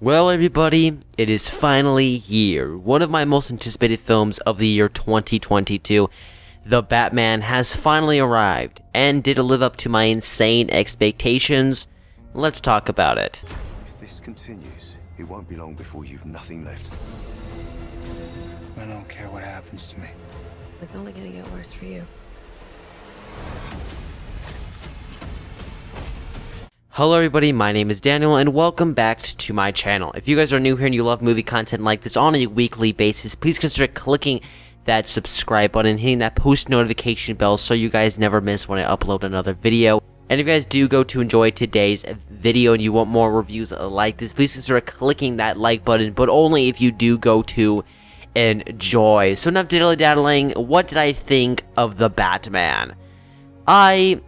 Well, everybody, it is finally here. One of my most anticipated films of the year 2022, The Batman, has finally arrived. And did it live up to my insane expectations? Let's talk about it. If this continues, it won't be long before you've nothing left. I don't care what happens to me. It's only gonna get worse for you. Hello everybody, my name is Daniel and welcome back to my channel. If you guys are new here and you love movie content like this on a weekly basis, please consider clicking that subscribe button and hitting that post notification bell so you guys never miss when I upload another video. And if you guys do go to enjoy today's video and you want more reviews like this, please consider clicking that like button, but only if you do go to enjoy. So enough diddly-daddling, what did I think of The Batman? I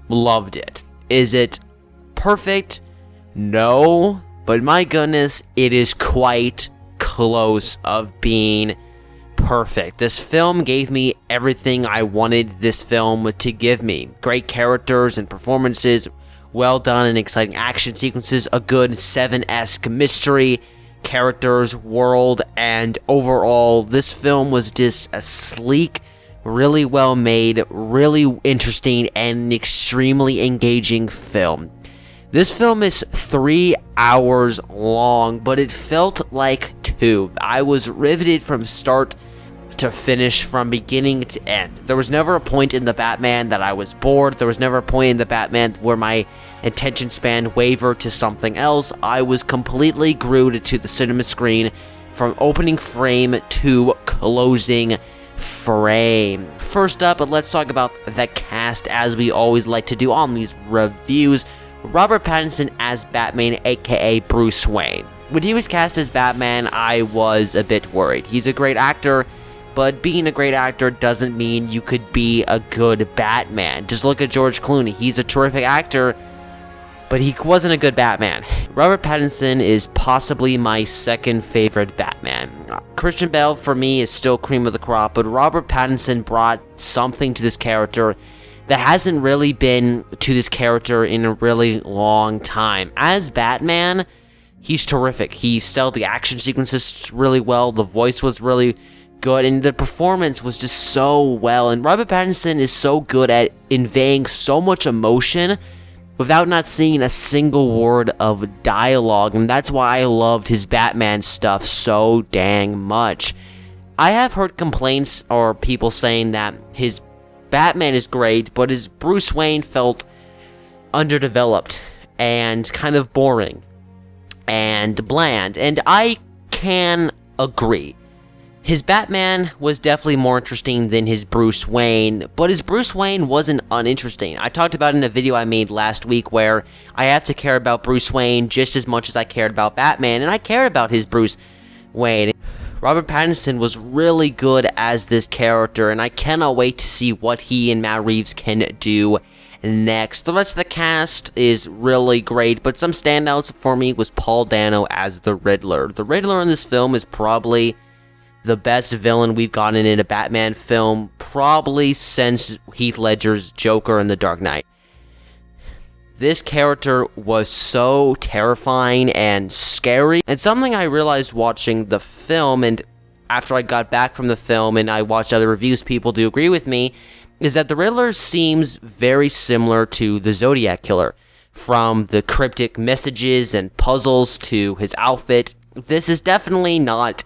loved it. Is it perfect? No, but my goodness, it is quite close of being perfect. This film gave me everything I wanted this film to give me. Great characters and performances, well done and exciting action sequences, a good Seven-esque mystery, characters, world, and overall, this film was just a sleek, really well made, really interesting, and extremely engaging film. This film is 3 hours long, but it felt like 2. I was riveted from start to finish, from beginning to end. There was never a point in The Batman that I was bored. There was never a point in The Batman where my attention span wavered to something else. I was completely glued to the cinema screen from opening frame to closing frame. First up, let's talk about the cast, as we always like to do on these reviews. Robert Pattinson as Batman, aka Bruce Wayne. When he was cast as Batman, I was a bit worried. He's a great actor, but being a great actor doesn't mean you could be a good Batman. Just look at George Clooney. He's a terrific actor, but he wasn't a good Batman. Robert Pattinson is possibly my second favorite Batman. Christian Bale, for me, is still cream of the crop, but Robert Pattinson brought something to this character that hasn't really been to this character in a really long time. As Batman, he's terrific. He sold the action sequences really well, the voice was really good, and the performance was just so well. And Robert Pattinson is so good at conveying so much emotion without not seeing a single word of dialogue, and that's why I loved his Batman stuff so dang much. I have heard complaints or people saying that his Batman is great, but his Bruce Wayne felt underdeveloped and kind of boring and bland, and I can agree. His Batman was definitely more interesting than his Bruce Wayne, but his Bruce Wayne wasn't uninteresting. I talked about it in a video I made last week where I have to care about Bruce Wayne just as much as I cared about Batman, and I cared about his Bruce Wayne. Robert Pattinson was really good as this character, and I cannot wait to see what he and Matt Reeves can do next. The rest of the cast is really great, but some standouts for me was Paul Dano as the Riddler. The Riddler in this film is probably the best villain we've gotten in a Batman film, probably since Heath Ledger's Joker in The Dark Knight. This character was so terrifying and scary, and something I realized watching the film, and after I got back from the film and I watched other reviews, people do agree with me, is that the Riddler seems very similar to the Zodiac Killer. From the cryptic messages and puzzles to his outfit, this is definitely not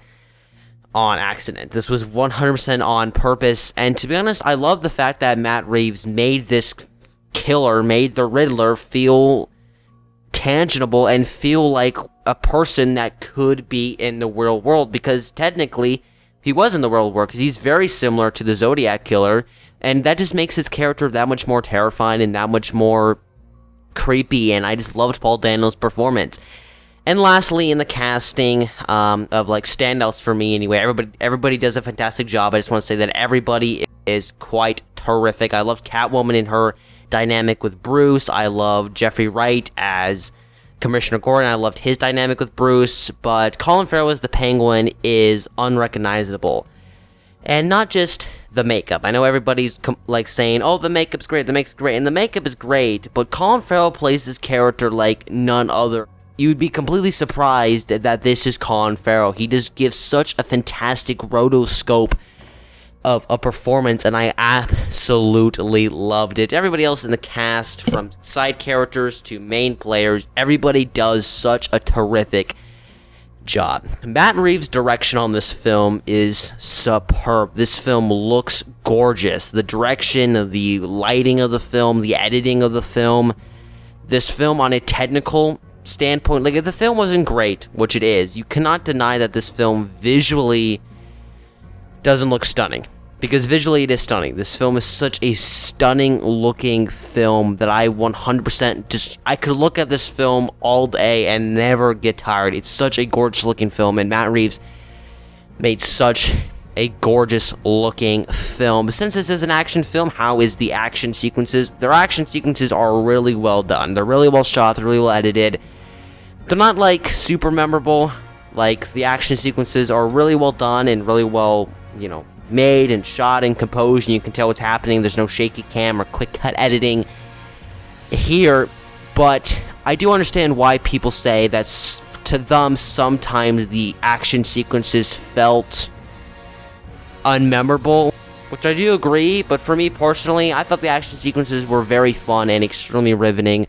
on accident. This was 100% on purpose, and to be honest, I love the fact that Matt Reeves made this killer, made the Riddler feel tangible and feel like a person that could be in the real world, because technically he was in the real world, because he's very similar to the Zodiac Killer, and that just makes his character that much more terrifying and that much more creepy, and I just loved Paul Dano's performance. And lastly, in the casting of like standouts for me anyway, everybody does a fantastic job. I just want to say that everybody is quite terrific. I loved Catwoman in her dynamic with Bruce. I loved Jeffrey Wright as Commissioner Gordon. I loved his dynamic with Bruce, but Colin Farrell as the Penguin is unrecognizable. And not just the makeup. I know everybody's like saying, oh, the makeup's great, and the makeup is great, but Colin Farrell plays this character like none other. you'd be completely surprised that this is Colin Farrell. He just gives such a fantastic rotoscope of a performance, and I absolutely loved it. Everybody else in the cast, from side characters to main players, everybody does such a terrific job. Matt Reeves' direction on this film is superb. This film looks gorgeous. The direction, the lighting of the film, the editing of the film. This film, on a technical standpoint, like, if the film wasn't great, which it is, you cannot deny that this film visually doesn't look stunning, because visually it is stunning. This film is such a stunning looking film that I 100% I could look at this film all day and never get tired. It's such a gorgeous looking film, and Matt Reeves made such a gorgeous looking film. Since this is an action film, how is the action sequences? Their action sequences are really well done. They're really well shot, they're really well edited. They're not like super memorable. Like, the action sequences are really well done and really well, made and shot and composed, and you can tell what's happening. There's no shaky cam or quick cut editing here, but I do understand why people say that to them sometimes the action sequences felt unmemorable, which I do agree, but for me personally, I thought the action sequences were very fun and extremely riveting.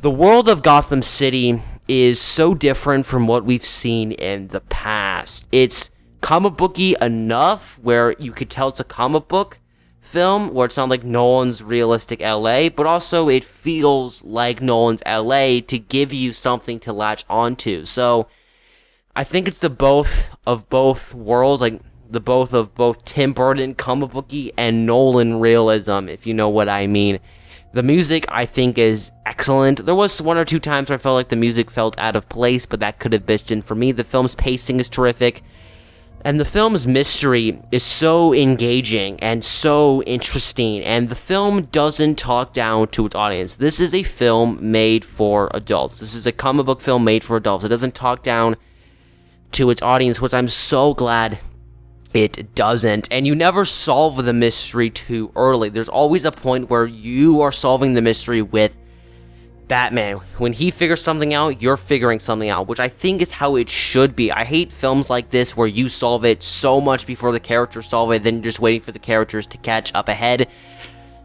The world of Gotham City is so different from what we've seen in the past. It's comic booky enough where you could tell it's a comic book film, where it's not like Nolan's realistic LA, but also it feels like Nolan's LA to give you something to latch onto. So I think it's the both of both worlds, like the both of both Tim Burton comic booky and Nolan realism, if you know what I mean. The music, I think, is excellent. There was one or two times where I felt like the music felt out of place, but that could have been for me. The film's pacing is terrific. And the film's mystery is so engaging and so interesting, and the film doesn't talk down to its audience. This is a film made for adults. This is a comic book film made for adults. It doesn't talk down to its audience, which I'm so glad it doesn't. And you never solve the mystery too early. There's always a point where you are solving the mystery with Batman. When he figures something out, you're figuring something out, which I think is how it should be. I hate films like this where you solve it so much before the characters solve it, then you're just waiting for the characters to catch up ahead,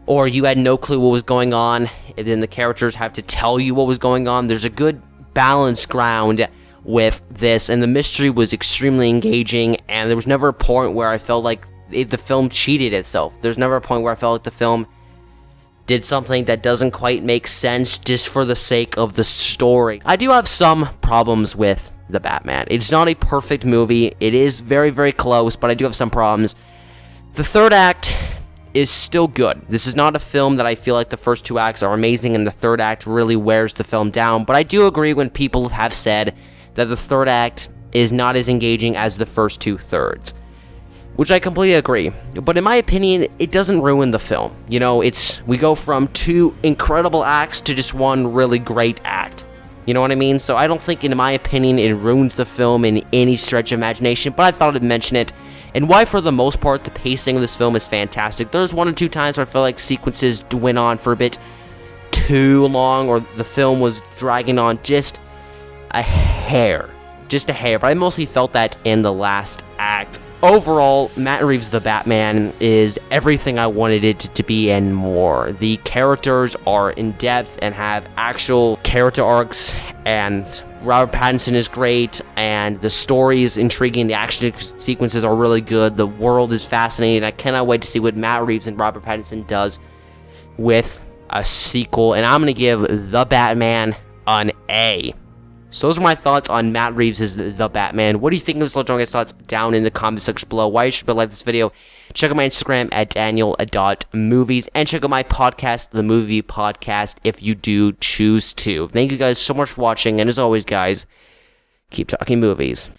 or you had no clue what was going on, and then the characters have to tell you what was going on. There's a good balanced ground with this, and the mystery was extremely engaging, and there was never a point where I felt like the film cheated itself. There's never a point where I felt like the film did something that doesn't quite make sense just for the sake of the story. I do have some problems with The Batman. It's not a perfect movie. It is very, very close, but I do have some problems. The third act is still good. This is not a film that I feel like the first two acts are amazing and the third act really wears the film down, but I do agree when people have said that the third act is not as engaging as the first two thirds, which I completely agree. But in my opinion, it doesn't ruin the film. We go from two incredible acts to just one really great act. You know what I mean? So I don't think, in my opinion, it ruins the film in any stretch of imagination, but I thought I'd mention it. And why, for the most part, the pacing of this film is fantastic. There's one or two times where I feel like sequences went on for a bit too long, or the film was dragging on just a hair. But I mostly felt that in the last act. Overall, Matt Reeves' The Batman is everything I wanted it to be and more. The characters are in depth and have actual character arcs, and Robert Pattinson is great, and the story is intriguing, the action sequences are really good, the world is fascinating. I cannot wait to see what Matt Reeves and Robert Pattinson does with a sequel, and I'm going to give The Batman an A. So those are my thoughts on Matt Reeves' The Batman. What do you think of this? Let me know your thoughts down in the comment section below. Why you should like this video? Check out my Instagram at daniel.movies, and check out my podcast, The Movie Podcast, if you do choose to. Thank you guys so much for watching, and as always, guys, keep talking movies.